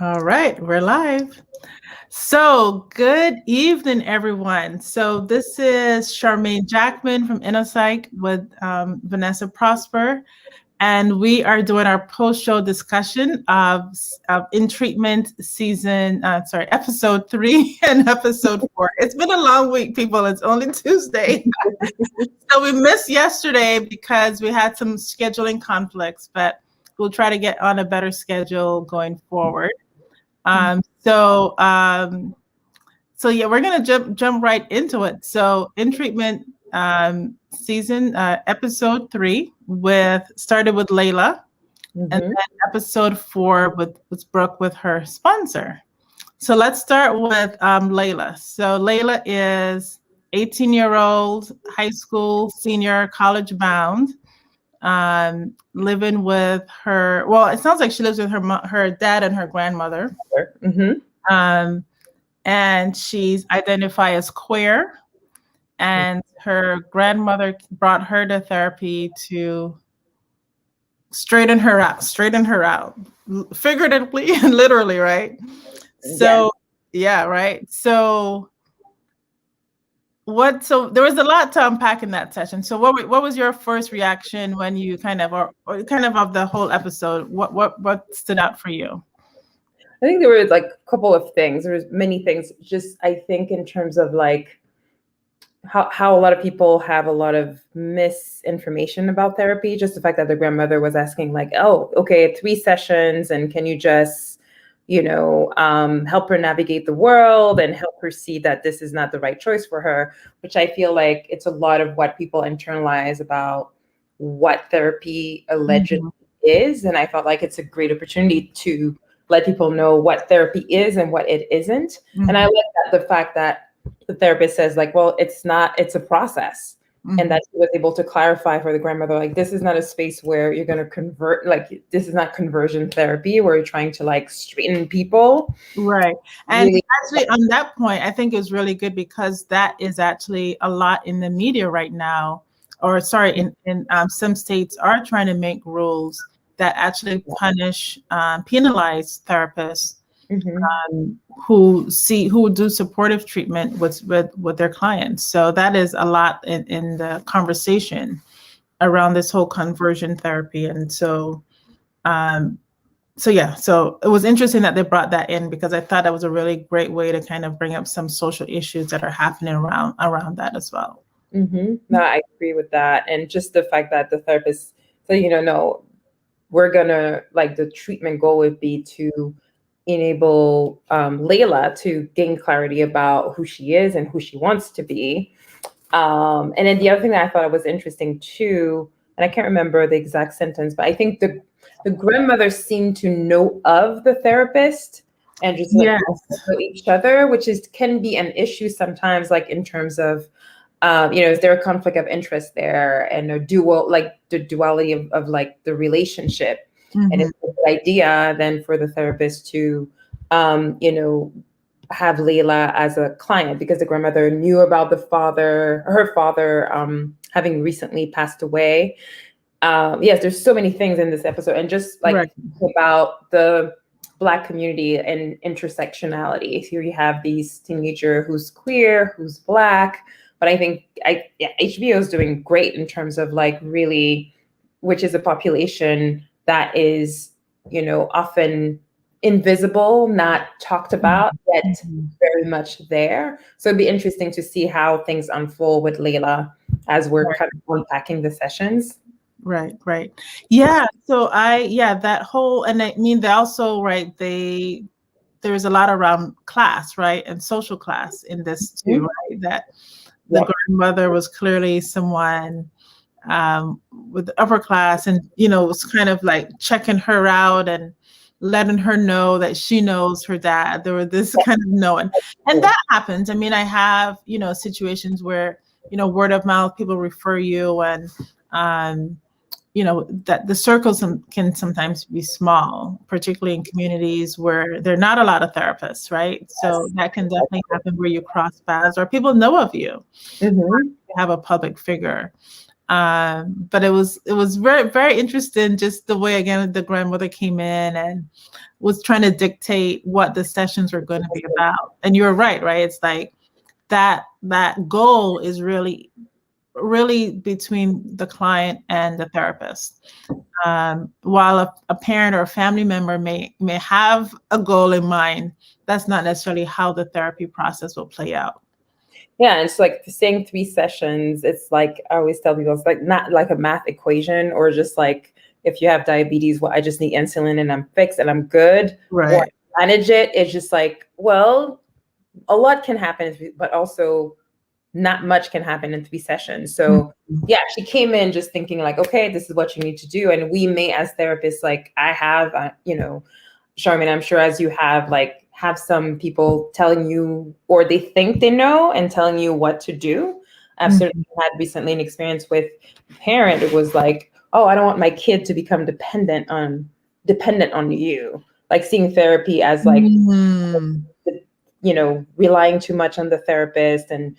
All right, we're live. So, good evening, everyone. So, this is Charmaine Jackman from InnoPsych with Vanessa Prosper, and we are doing our post-show discussion of In Treatment episode 3 and episode 4. It's been a long week, people. It's only Tuesday. So we missed yesterday because we had some scheduling conflicts, but we'll try to get on a better schedule going forward. So yeah, we're gonna jump right into it. So In Treatment season episode 3 started with Layla, and then episode 4 was Brooke with her sponsor. So let's start with Layla. So Layla is 18-year-old, high school senior, college bound, living with her. Well, it sounds like she lives with her dad and her grandmother. And she's identified as queer. And her grandmother brought her to therapy to straighten her out, figuratively and literally, right? So, yeah, right. So there was a lot to unpack in that session. So what was your first reaction when you or of the whole episode? What stood out for you? I think there were like a couple of things. There was many things. Just I think in terms of like how a lot of people have a lot of misinformation about therapy. Just the fact that the grandmother was asking like, oh, okay, 3 sessions, and can you just, help her navigate the world and help her see that this is not the right choice for her, which I feel like it's a lot of what people internalize about what therapy allegedly is. And I felt like it's a great opportunity to let people know what therapy is and what it isn't. And I like that the fact that the therapist says like, well, it's a process. And that she was able to clarify for the grandmother, like, this is not a space where you're going to convert, like, this is not conversion therapy where you're trying to like straighten people. Right. And really, actually on that point, I think is really good because that is actually a lot in the media right now, or sorry, in some states are trying to make rules that actually penalize therapists who do supportive treatment with their clients. So that is a lot in the conversation around this whole conversion therapy. And so it was interesting that they brought that in because I thought that was a really great way to kind of bring up some social issues that are happening around that as well. No, I agree with that. And just the fact that the therapist said, no, we're gonna, like, the treatment goal would be to enable Layla to gain clarity about who she is and who she wants to be. And then the other thing that I thought was interesting too, and I can't remember the exact sentence, but I think the grandmother seemed to know of the therapist and just like know each other, which can be an issue sometimes, like in terms of is there a conflict of interest there and the duality of like the relationship. And it's a good idea then for the therapist to, have Layla as a client because the grandmother knew about her father having recently passed away. Yes, there's so many things in this episode, and just like about the Black community and intersectionality. Here you have these teenager who's queer, who's Black, but I think HBO is doing great in terms of like really, which is a population that is, often invisible, not talked about, yet very much there. So it'd be interesting to see how things unfold with Layla as we're kind of unpacking the sessions. Right. Yeah. So that whole, and I mean, they also, there's a lot around class, right? And social class in this too, right? That the grandmother was clearly someone with the upper class and, was kind of like checking her out and letting her know that she knows her dad. There was this kind of knowing. And that happens. I mean, I have, situations where, word of mouth, people refer you and, that the circles can sometimes be small, particularly in communities where there are not a lot of therapists, right? So that can definitely happen where you cross paths or people know of you. You have a public figure. But it was very, very interesting, just the way, again, the grandmother came in and was trying to dictate what the sessions were going to be about. And you're right? It's like that goal is really between the client and the therapist. While a parent or a family member may have a goal in mind, that's not necessarily how the therapy process will play out. Yeah, it's like saying 3 sessions. It's like I always tell people, it's like not like a math equation or just like if you have diabetes, well, I just need insulin and I'm fixed and I'm good. Right. Or manage it. It's just like, well, a lot can happen, but also not much can happen in 3 sessions. So yeah, she came in just thinking like, okay, this is what you need to do. And we may, as therapists, like I have, Charmaine, I'm sure as you have some people telling you, or they think they know and telling you what to do. I've certainly had recently an experience with a parent. It was like, oh, I don't want my kid to become dependent on you. Like seeing therapy as like, relying too much on the therapist and,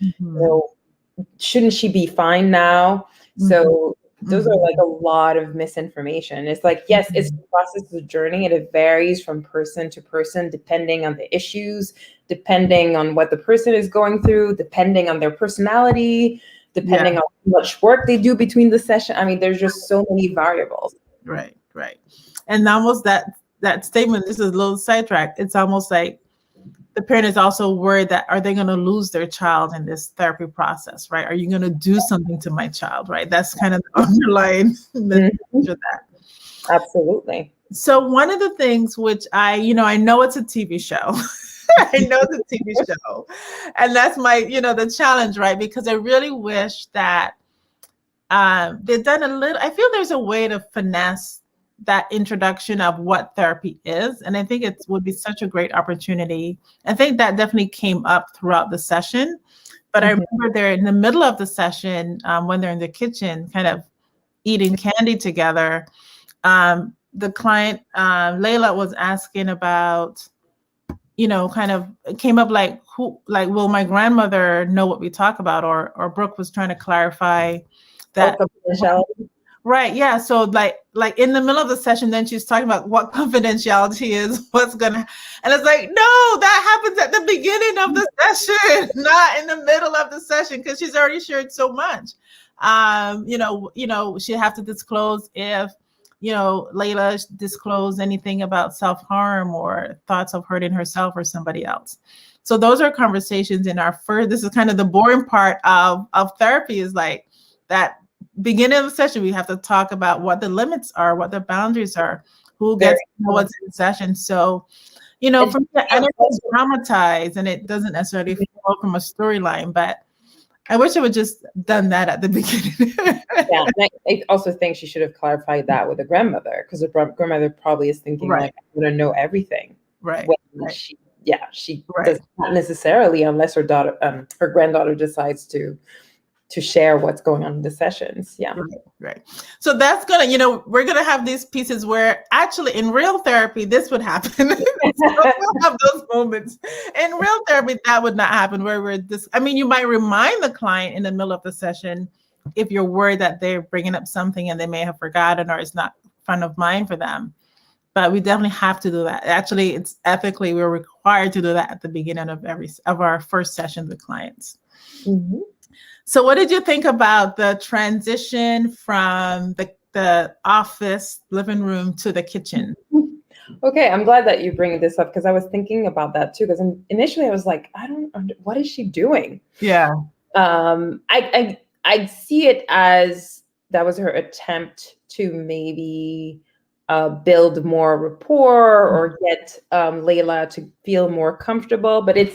shouldn't she be fine now? So those are like a lot of misinformation. It's like, yes, it's a process, it's a journey, and it varies from person to person, depending on the issues, depending on what the person is going through, depending on their personality, depending on how much work they do between the session. I mean, there's just so many variables. Right. And almost that statement, this is a little sidetrack. It's almost like the parent is also worried that, are they going to lose their child in this therapy process, right? Are you going to do something to my child, right? That's kind of the underlying message of that. Absolutely. So one of the things which I know it's a TV show. I know it's a TV show. And that's my, the challenge, right? Because I really wish that they've done a little, I feel there's a way to finesse that introduction of what therapy is. And I think it would be such a great opportunity. I think that definitely came up throughout the session. But I remember they're in the middle of the session, when they're in the kitchen, kind of eating candy together. The client, Layla, was asking about, kind of came up like, will my grandmother know what we talk about? Or Brooke was trying to clarify that. Right. Yeah. So like in the middle of the session, then she's talking about what confidentiality is, what's gonna, and it's like, no, that happens at the beginning of the session, not in the middle of the session, because she's already shared so much. She'd have to disclose if, Layla disclosed anything about self-harm or thoughts of hurting herself or somebody else. So those are conversations in our first, this is kind of the boring part of therapy, is like that beginning of the session, we have to talk about what the limits are, what the boundaries are, who gets to know what's in the session. So, from the end, it's traumatized and it doesn't necessarily flow from a storyline, but I wish I would just done that at the beginning. Yeah, and I also think she should have clarified that with the grandmother, because the grandmother probably is thinking like, I'm going to know everything. Right. She does not necessarily, unless her granddaughter decides to share what's going on in the sessions. Yeah. Right. So that's we're gonna have these pieces where actually in real therapy, this would happen. We'll have those moments. In real therapy, that would not happen, where you might remind the client in the middle of the session if you're worried that they're bringing up something and they may have forgotten or it's not front of mind for them. But we definitely have to do that. Actually, it's ethically, we're required to do that at the beginning of our first session with clients. So what did you think about the transition from the office living room to the kitchen? Okay, I'm glad that you bring this up, because I was thinking about that too. Because initially I was like, what is she doing? Yeah. I see it as that was her attempt to maybe build more rapport or get Layla to feel more comfortable. But I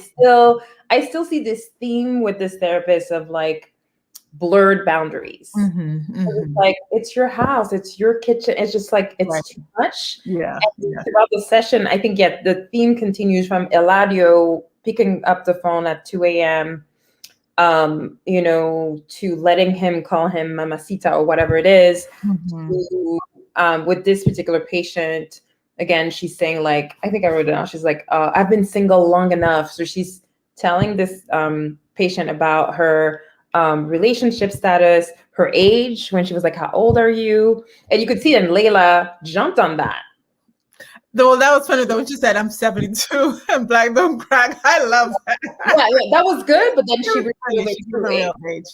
still see this theme with this therapist of like blurred boundaries. It's like, it's your house, it's your kitchen. It's just like, it's too much. Yeah. Throughout the session, I think, the theme continues from Eladio picking up the phone at 2 a.m., to letting him call him Mamacita or whatever it is. With this particular patient, again, she's saying like, I think I wrote it down. She's like, I've been single long enough. So she's telling this patient about her relationship status, her age when she was like, how old are you? And you could see then Layla jumped on that. Though that was funny though when she said I'm 72 and black don't crack. I love that. Yeah, that was good, but then she revealed it She too gave her late. real age.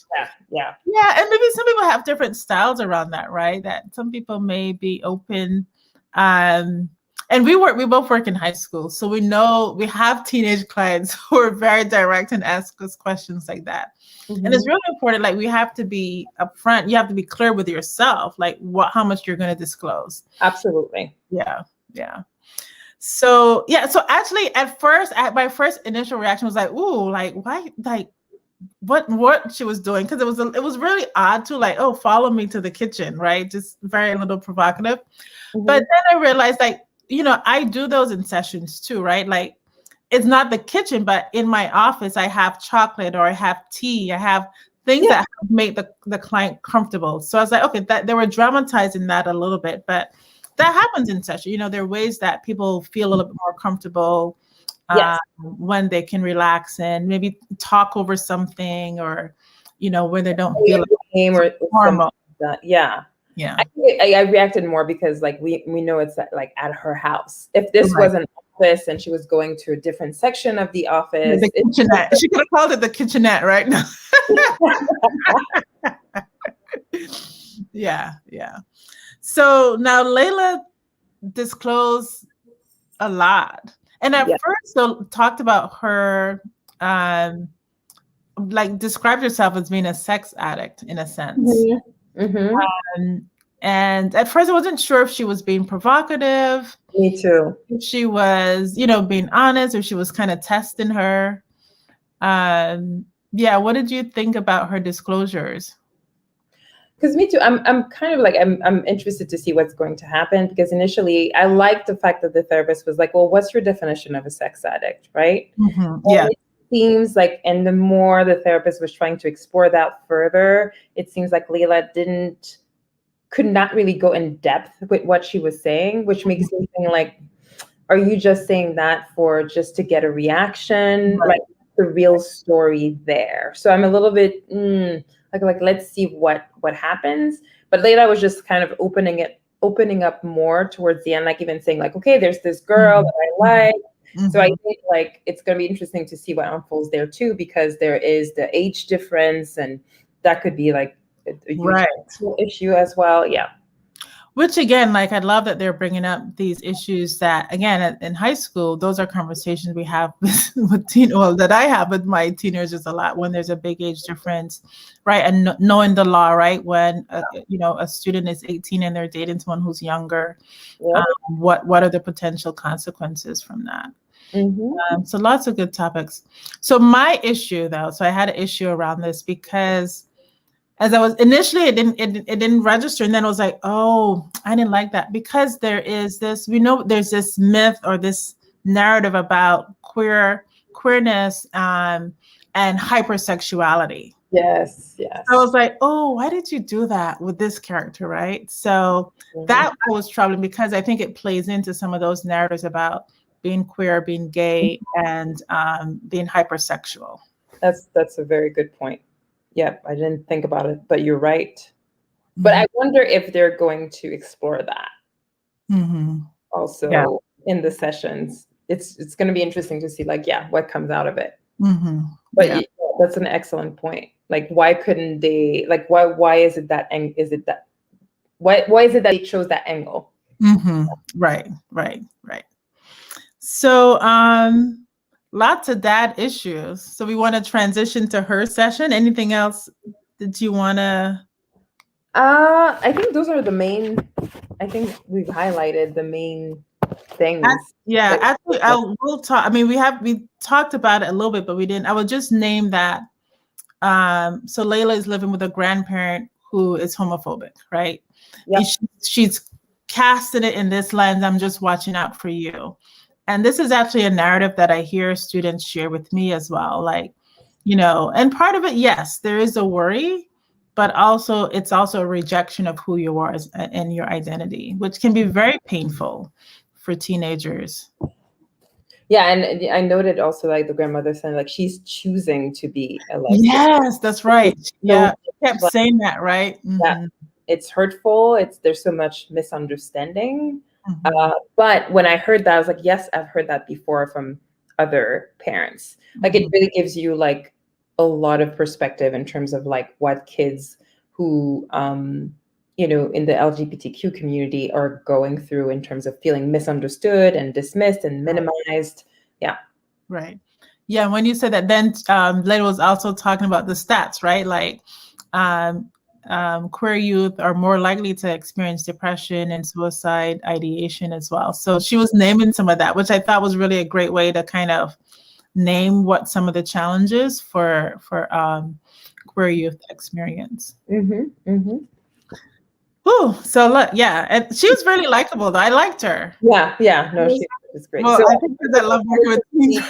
Yeah. Yeah, and maybe some people have different styles around that, right? That some people may be open. And we both work in high school, so we know we have teenage clients who are very direct and ask us questions like that. Mm-hmm. And it's really important. Like we have to be upfront. You have to be clear with yourself, like how much you're going to disclose. Absolutely. Yeah. So actually, at first, my first initial reaction was like, "Ooh, like why, like what she was doing?" Because it was really odd to like, "Oh, follow me to the kitchen," right? Just very little provocative. Mm-hmm. But then I realized, like, I do those in sessions too, right? Like, it's not the kitchen, but in my office, I have chocolate or I have tea, I have things that make the client comfortable. So I was like, okay, that they were dramatizing that a little bit, but that happens in session. There are ways that people feel a little bit more comfortable when they can relax and maybe talk over something, or where they don't feel like normal. Yeah. I reacted more because like we know it's like at her house. If this was an office and she was going to a different section of the office, the kitchenette. She could have called it the kitchenette right now. Yeah. So now Layla disclosed a lot, and at first, so talked about her, like described herself as being a sex addict in a sense. And at first, I wasn't sure if she was being provocative. Me too. If she was, being honest, or she was kind of testing her. What did you think about her disclosures? Because me too, I'm kind of like, I'm interested to see what's going to happen, because initially I liked the fact that the therapist was like, well, what's your definition of a sex addict, right? Yeah. It seems like, and the more the therapist was trying to explore that further, it seems like Layla could not really go in depth with what she was saying, which makes me think like, are you just saying that for just to get a reaction? Right. Like the real story there. So I'm a little bit like let's see what happens. But Layla was just kind of opening up more towards the end, like even saying like, okay, there's this girl that I like. So I think like it's going to be interesting to see what unfolds there too, because there is the age difference, and that could be like a huge issue as well. Yeah. Which again, like I love that they're bringing up these issues that, again, in high school, those are conversations we have with that I have with my teenagers a lot when there's a big age difference, right? And knowing the law, right? When a student is 18 and they're dating someone who's younger, what are the potential consequences from that? So lots of good topics. So my issue though, so I had an issue around this because as I was initially, it didn't register. And then I was like, oh, I didn't like that, because there's this myth or this narrative about queerness and hypersexuality. Yes. So I was like, oh, why did you do that with this character, right? So that was troubling, because I think it plays into some of those narratives about being queer, being gay, and being hypersexual. That's a very good point. Yeah, I didn't think about it, but you're right. But I wonder if they're going to explore that also in the sessions. It's going to be interesting to see, like, what comes out of it. But that's an excellent point. Like, why couldn't they? Like, why is it that? Why is it that they chose that angle? Right. So, lots of dad issues. So we want to transition to her session. Anything else that you want to? I think those are the main. I think we've highlighted the main things. Actually, we'll talk. I mean, we talked about it a little bit, but we didn't. I would just name that. So Layla is living with a grandparent who is homophobic, right? Yep. She's casting it in this lens. I'm just watching out for you. And this is actually a narrative that I hear students share with me as well. Like, and part of it, yes, there is a worry, but it's also a rejection of who you are and your identity, which can be very painful for teenagers. Yeah, and I noted also like the grandmother saying like she's choosing to be a lesbian. Yes, that's right. No, Yeah, she kept like, saying that, right? yeah, Mhm, it's hurtful. There's so much misunderstanding. mhm, But when I heard that, I was like, yes, I've heard that before from other parents. Like it mhm. really gives you like a lot of perspective in terms of like what kids who in the LGBTQ community are going through in terms of feeling misunderstood and dismissed and Right, minimized. Yeah. right. Yeah, when you said that, then Leda was also talking about the stats, right? Like, um, queer youth are more likely to experience depression and suicide ideation as well. So she was naming some of that, which I thought was really a great way to kind of name what some of the challenges for queer youth experience. Mm-hmm. Mm-hmm. Ooh, so look, yeah, and she was really likable though. I liked her. Yeah. Yeah. No, she was great. Well, So I think because I love working with teens.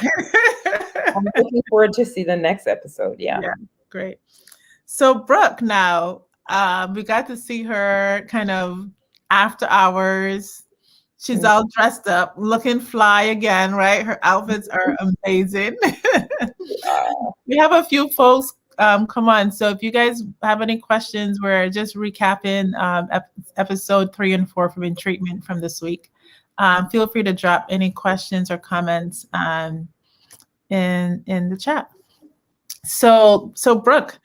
I'm looking forward to see the next episode. Yeah. Yeah, great. So Brooke, now we got to see her kind of after hours. She's all dressed up, looking fly again, right? Her outfits are amazing. We have a few folks come on. So if you guys have any questions, we're just recapping episode 3 and 4 from In Treatment from this week. Feel free to drop any questions or comments in the chat. So Brooke,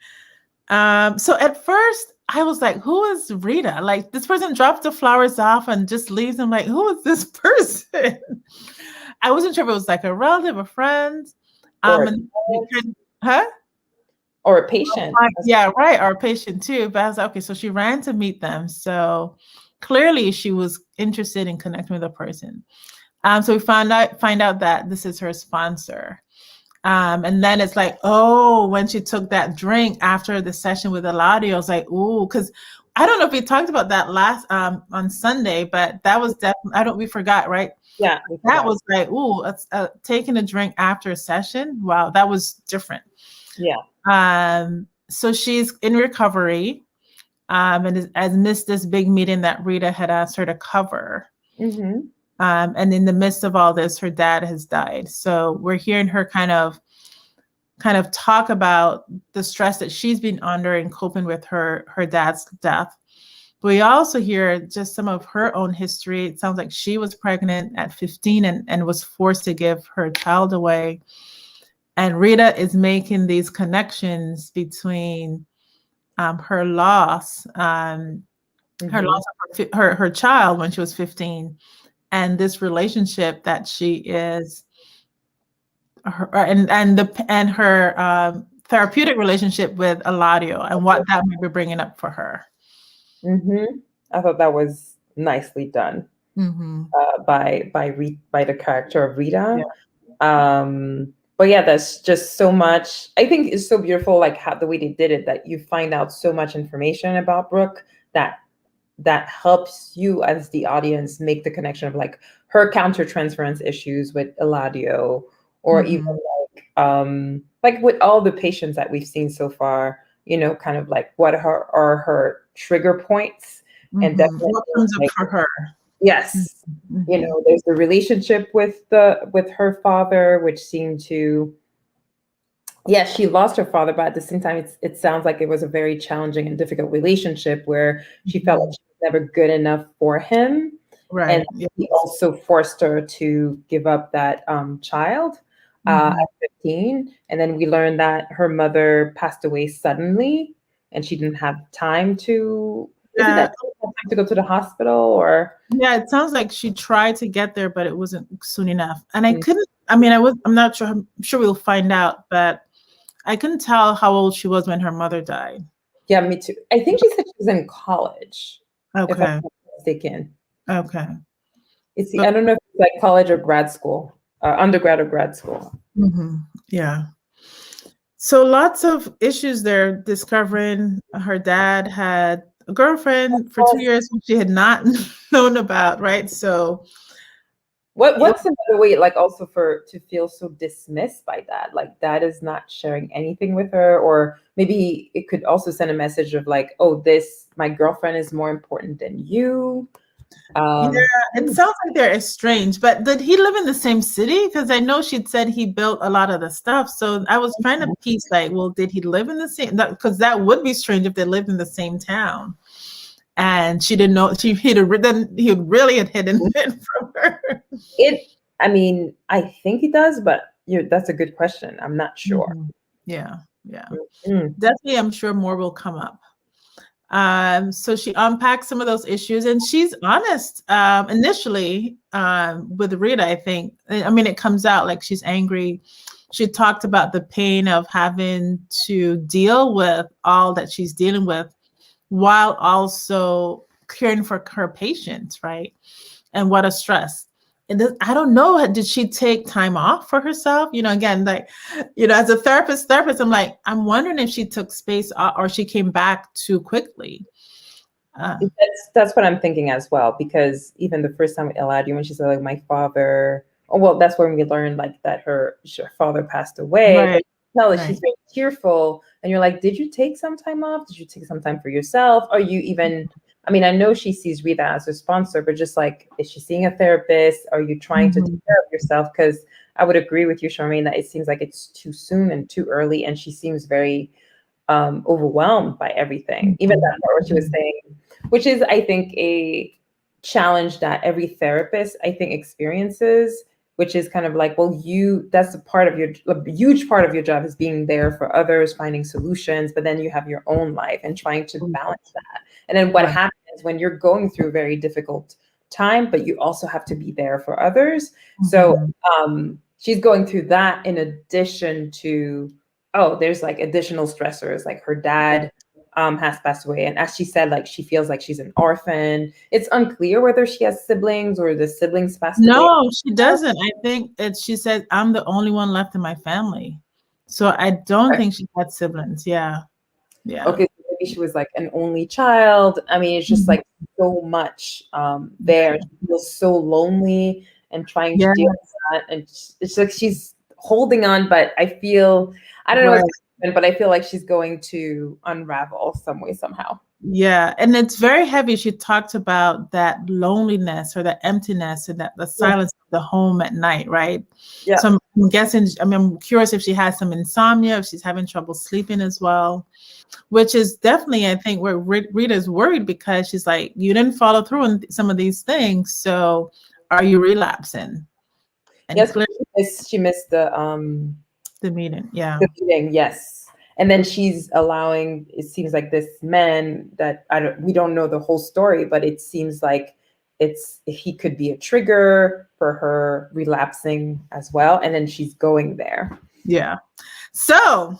so at first I was like, who is Rita? Like this person drops the flowers off and just leaves. I'm like, who is this person? I wasn't sure if it was like a relative, a friend. Or a And parent, huh? or a patient. Yeah, right. Or a patient too. But I was like, okay, so she ran to meet them. So clearly she was interested in connecting with a person. So we find out that this is her sponsor. And then it's like, oh, when she took that drink after the session with Eladio, I was like, ooh, because I don't know if we talked about that last on Sunday, but that was definitely we forgot, right? Yeah, That was like, ooh, taking a drink after a session. Wow, that was different. Yeah. So she's in recovery, and has missed this big meeting that Rita had asked her to cover. Mm-hmm. And in the midst of all this, her dad has died. So we're hearing her kind of talk about the stress that she's been under and coping with her dad's death. But we also hear just some of her own history. It sounds like she was pregnant at 15 and was forced to give her child away. And Rita is making these connections between her loss, her loss of her child when she was 15, and this relationship that she is her therapeutic relationship with Eladio and what that might be bringing up for her. Mm-hmm. I thought that was nicely done by the character of Rita. Yeah. But yeah, there's just so much. I think it's so beautiful, like how the way they did it, that you find out so much information about Brooke that helps you as the audience make the connection of like her countertransference issues with Eladio, or even like with all the patients that we've seen so far, kind of like what are her trigger points, and definitely what comes up like, for her. yes, there's the relationship with her father, which seemed to, yes, she lost her father, but at the same time, it sounds like it was a very challenging and difficult relationship where she felt like she was never good enough for him. Right. And he also forced her to give up that child at 15. And then we learned that her mother passed away suddenly and she didn't have time to, is it that she didn't have time to go to the hospital, or? Yeah, it sounds like she tried to get there, but it wasn't soon enough. And I'm not sure, I'm sure we'll find out, but I couldn't tell how old she was when her mother died. Yeah, me too. I think she said she was in college. If I'm Okay. not mistaken. Okay. I don't know if it's like college or grad school, undergrad or grad school. Yeah. So lots of issues there, discovering her dad had a girlfriend for 2 years which she had not known about, right? So what's another way, like, also to feel so dismissed by that, like dad is not sharing anything with her, or maybe it could also send a message of like, oh, my girlfriend is more important than you. Yeah, Um, it sounds like they're estranged, but did he live in the same city? Because I know she'd said he built a lot of the stuff. So I was trying to piece like, well, did he live in the same? Because that would be strange if they lived in the same town. And she didn't know he really had hidden it from her. it. I mean, I think he does, but that's a good question. I'm not sure. Mhm. Yeah, yeah. Mm. Definitely, I'm sure more will come up. So she unpacks some of those issues, and she's honest initially with Rita. I think. I mean, it comes out like she's angry. She talked about the pain of having to deal with all that she's dealing with, while also caring for her patients, right? And what a stress. And this, I don't know, did she take time off for herself? You know, again, like, you know, as a therapist, I'm wondering if she took space or she came back too quickly. That's what I'm thinking as well, because even the first time with Eladio, when she said like my father, oh well, that's when we learned like that her father passed away. But Right, no, right. she's very tearful, and you're like, did you take some time off? Did you take some time for yourself? Are you even? I mean, I know she sees Rita as her sponsor, but just like, is she seeing a therapist? Are you trying to take Mhm. care of yourself? Because I would agree with you, Charmaine, that it seems like it's too soon and too early, and she seems very overwhelmed by everything. Even that part where she was Mhm. saying, which is, I think, a challenge that every therapist, I think, experiences, which is kind of like, well, that's a part of a huge part of your job is being there for others, finding solutions, but then you have your own life and trying to balance that. And then what Right. happens when you're going through a very difficult time, but you also have to be there for others. So Mhm. she's going through that in addition to, oh, there's like additional stressors, like her dad has passed away. And as she said, like she feels like she's an orphan. It's unclear whether she has siblings or the siblings passed away. No, she doesn't. I think she said, I'm the only one left in my family. So I don't think she had siblings. Yeah. Yeah. Okay, so maybe she was like an only child. I mean, it's just Mhm. like so much Yeah. there. She feels so lonely and trying to Yeah. deal with that. And it's like she's holding on, but I don't know what's Right. going to happen, but I feel like she's going to unravel some way, somehow. Yeah, and it's very heavy. She talked about that loneliness or that emptiness and that the Yeah. silence of the home at night, right? Yeah. So I'm guessing, I mean, I'm curious if she has some insomnia, if she's having trouble sleeping as well, which is definitely, I think, where Rita's worried because she's like, you didn't follow through on some of these things, so are you relapsing? And Yes, clearly she missed the meeting, yeah. the meeting, yes. And then she's allowing, it seems like this man that we don't know the whole story, but it seems like he could be a trigger for her relapsing as well. And then she's going there. Yeah. So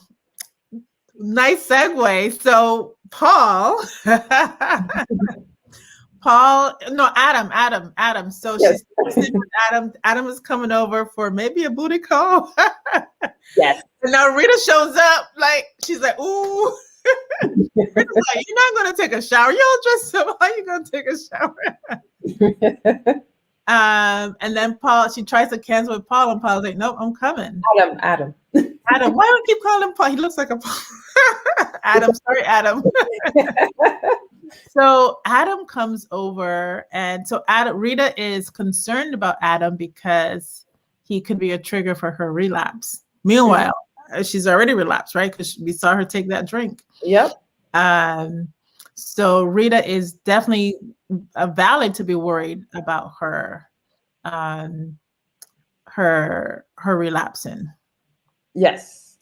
nice segue. So Paul no, Adam. So Yes. she's texting with Adam. Adam is coming over for maybe a booty call. Yes. And now Rita shows up, like, she's like, ooh. Rita's like, you're not gonna take a shower. You all dressed up. How you gonna take a shower? And then Paul, she tries to cancel with Paul, and Paul's like, nope, I'm coming. Adam. Adam, why do I keep calling him Paul? He looks like a Paul. Adam, sorry, Adam. So Adam comes over, and so Rita is concerned about Adam because he could be a trigger for her relapse. Meanwhile, she's already relapsed, right? Because we saw her take that drink. Yep. Um, so Rita is definitely valid to be worried about her, her relapsing. Yes,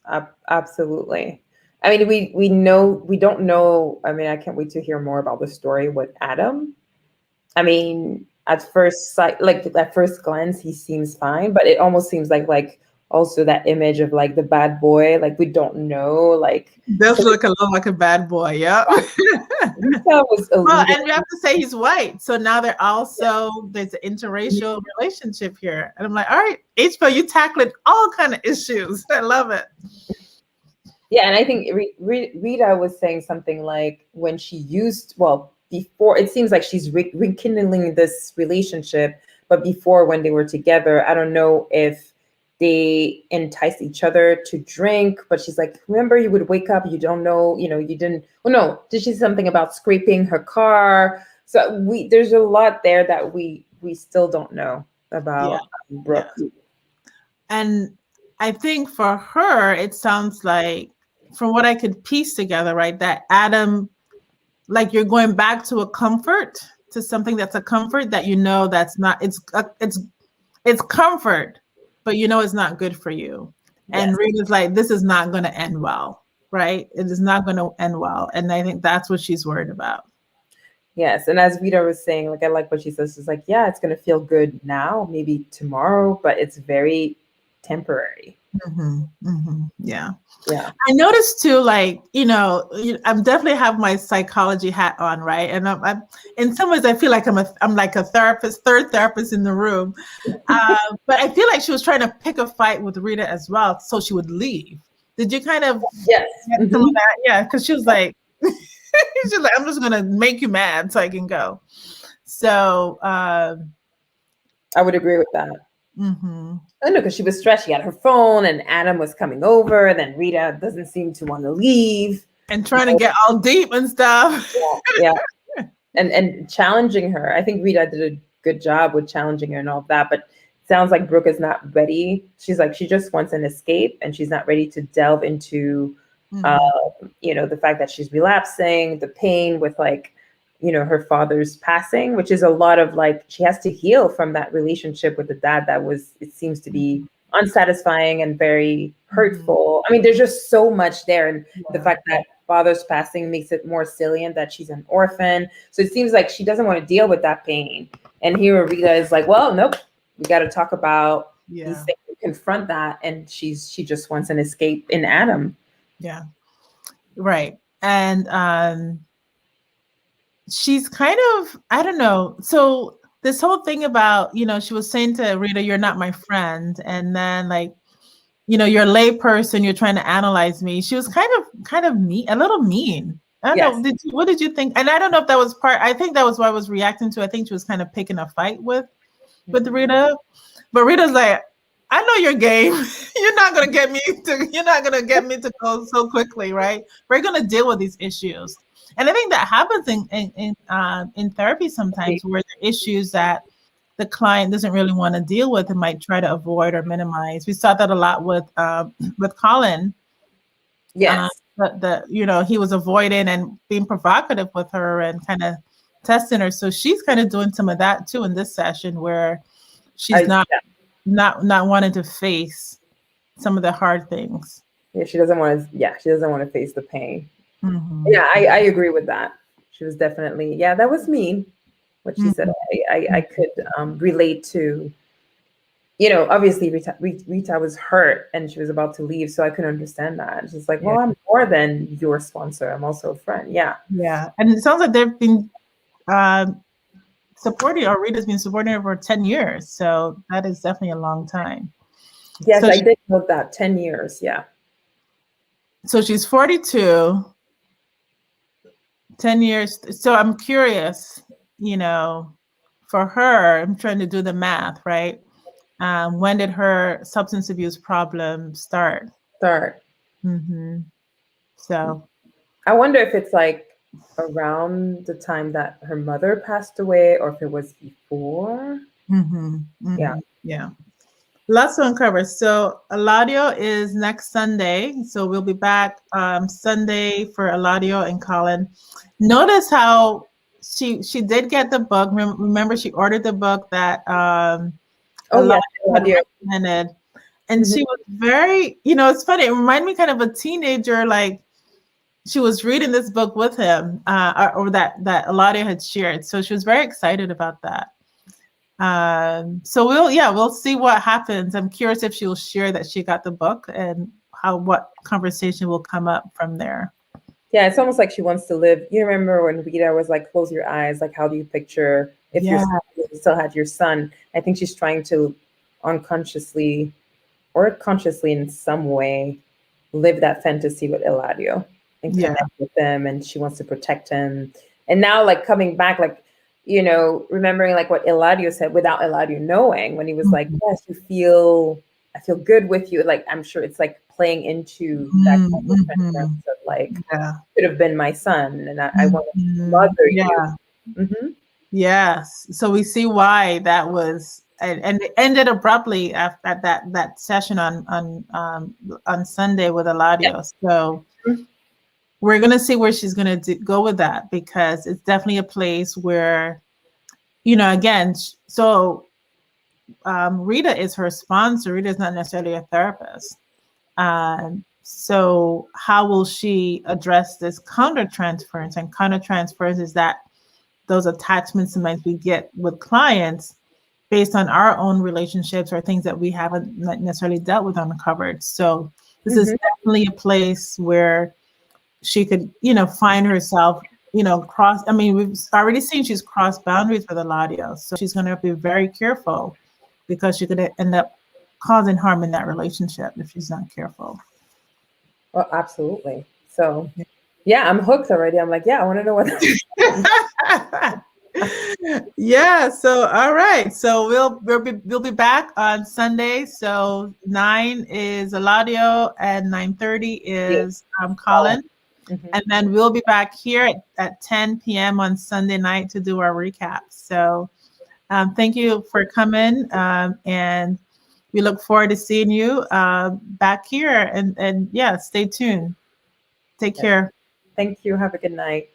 absolutely. I mean, we don't know. I mean, I can't wait to hear more about the story with Adam. I mean, at first sight, like at first glance, he seems fine, but it almost seems like also that image of like the bad boy. Like we don't know. Like Does look a lot like a bad boy, yeah. Lisa was Well, alluding. and we have to say he's white. So now there's an interracial relationship here. And I'm like, all right, HBO, you tackling all kind of issues. I love it. Yeah, and I think Rita was saying something like when she before, it seems like she's rekindling this relationship, but before when they were together, I don't know if they enticed each other to drink, but she's like, remember, you would wake up, you don't know, you didn't, oh no, did she say something about scraping her car? So there's a lot there that we still don't know Yeah. about Yeah. Brooke. And I think for her, it sounds like, from what I could piece together, right, that Adam, like, you're going back to a comfort, to something that's a comfort that that's not, it's comfort, but it's not good for you. And Yes. Rita's like, this is not going to end well, right? It is not going to end well. And I think that's what she's worried about. Yes, and as Vita was saying, like I like what she says. It's like, yeah, it's gonna feel good now, maybe tomorrow, but it's very temporary. Yeah. Yeah. I noticed too, like, I'm definitely have my psychology hat on, right? And I'm in some ways, I feel like I'm like a therapist, third therapist in the room. But I feel like she was trying to pick a fight with Rita as well, so she would leave. Did you kind of Yes. get some of that? Yeah, because she was like, she's like, I'm just gonna make you mad so I can go. So I would agree with that. mm-hmm. I know, because she was stressed. She had her phone, and Adam was coming over. And then Rita doesn't seem to want to leave, And trying to get all deep and stuff. Yeah, and challenging her. I think Rita did a good job with challenging her and all of that. But it sounds like Brooke is not ready. She's like, she just wants an escape, and she's not ready to delve into, the fact that she's relapsing, the pain with, like, her father's passing, which is a lot of, like, she has to heal from that relationship with the dad that was, it seems to be unsatisfying and very hurtful. I mean, there's just so much there. And the fact that father's passing makes it more salient that she's an orphan. So it seems like she doesn't want to deal with that pain. And here Rita is like, well, nope, we got to talk about these things, confront that. And she just wants an escape in Adam. Yeah. Right. And she's kind of, I don't know. So this whole thing about, she was saying to Rita, you're not my friend. And then, like, you're a lay person, you're trying to analyze me. She was kind of mean, a little mean. I don't know. What did you think? And I don't know if that was I think that was what I was reacting to. I think she was kind of picking a fight with Rita. But Rita's like, I know your game. You're not gonna get me to go so quickly, right? We're gonna deal with these issues. And I think that happens in therapy sometimes, where the issues that the client doesn't really want to deal with and might try to avoid or minimize. We saw that a lot with Colin. Yes. He was avoiding and being provocative with her and kind of testing her. So she's kind of doing some of that too in this session, where she's not wanting to face some of the hard things. Yeah, she doesn't want to face the pain. Yeah, I agree with that. She was definitely, that was mean, what she said. I could relate to, obviously Rita was hurt and she was about to leave, so I could understand that. She's like, well, I'm more than your sponsor. I'm also a friend. Yeah. Yeah. And it sounds like they've been supporting, or Rita's been supporting her for 10 years. So that is definitely a long time. Yes, so I did note that, 10 years. Yeah. So she's 42, 10 years. So I'm curious, for her, I'm trying to do the math, right? When did her substance abuse problem start? Mm-hmm. So I wonder if it's like around the time that her mother passed away, or if it was before. Yeah. Lots to uncover. So Eladio is next Sunday. So we'll be back Sunday for Eladio and Colin. Notice how she did get the book. Remember, she ordered the book that Eladio had recommended. And she was very, it's funny. It reminded me kind of a teenager, like she was reading this book with him, or that Eladio had shared. So she was very excited about that. So we'll see what happens. I'm curious if she'll share that she got the book and what conversation will come up from there. Yeah, it's almost like she wants to live. You remember when Rita was like, close your eyes, like, how do you picture if you still had your son? I think she's trying to unconsciously or consciously in some way live that fantasy with Eladio and connect with him, and she wants to protect him. And now, like, coming back, like, remembering like what Eladio said without Eladio knowing, when he was like, yes, I feel good with you. Like, I'm sure it's like playing into that kind of like, could have been my son, and I want to mother you. Mm-hmm. Yes. So we see why that was, and it ended abruptly at that session on Sunday with Yeah. Eladio. So we're gonna see where she's gonna go with that, because it's definitely a place where, again, so Rita is her sponsor. Rita is not necessarily a therapist. So how will she address this countertransference? And countertransference is that those attachments sometimes we get with clients based on our own relationships or things that we haven't necessarily dealt with uncovered. So this is definitely a place where she could, find herself, cross. I mean, we've already seen she's crossed boundaries with Eladio. So she's going to be very careful, because she could end up causing harm in that relationship if she's not careful. Well, absolutely. So, yeah, I'm hooked already. I'm like, yeah, I want to know what. Yeah. So, all right. So we'll be back on Sunday. So 9 is Eladio and 9:30 is Colin. Mm-hmm. And then we'll be back here at 10 p.m. on Sunday night to do our recap. So thank you for coming. And we look forward to seeing you back here. And yeah, stay tuned. Take care. Thank you. Have a good night.